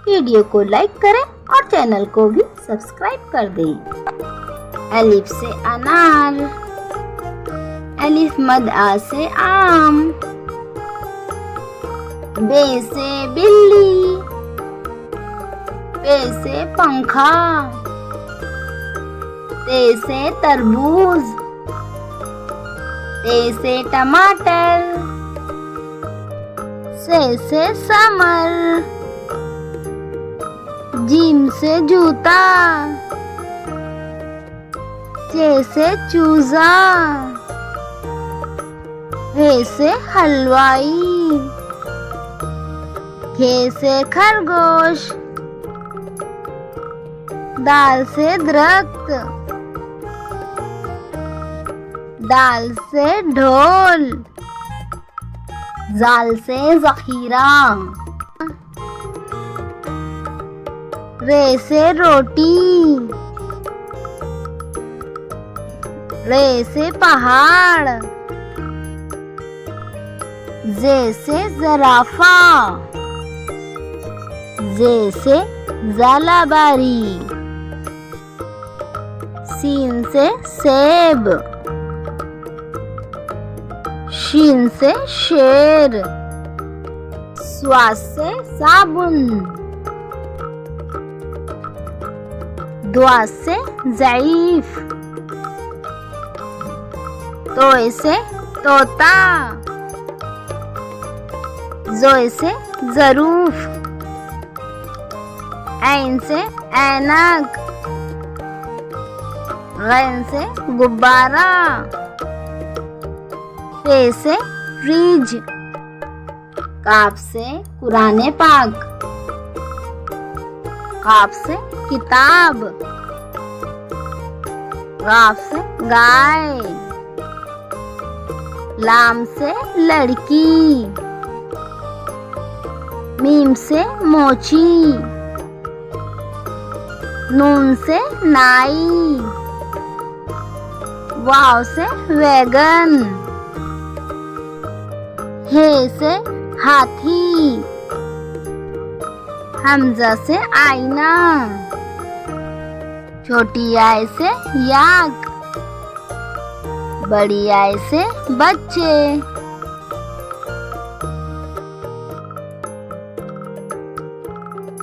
Video को like करें और चैनल को भी सब्सक्राइब कर दें। अलिफ से अनार, अलिफ मद आ से आम, बे से बिल्ली, पे से पंखा, ते से तरबूज, ते से टमाटर, से समर, जीम से जूता, चे से चूजा, हे से हलवाई, खे से खरगोश, दाल से दरख्त, दाल से ढोल, जाल से जखीरा, रे से रोटी, रे से पहाड़, जे से जराफा, जे से जालाबारी, सीन से सेब, शीन से शेर, स्वास से साबुन, दुआ से ज़ईफ, तोए से तोता, जोए से ज़रूफ, ऐन से ऐनक, गैन से गुब्बारा, फे से फ्रिज, काफ से कुराने पाक, काफ से किताब, गाफ से गाय, लाम से लड़की, मीम से मोची, नून से नाई, वाव से वैगन, हे से हाथी, हमजा से आईना, छोटी आय से याक, बड़ी आय से बच्चे।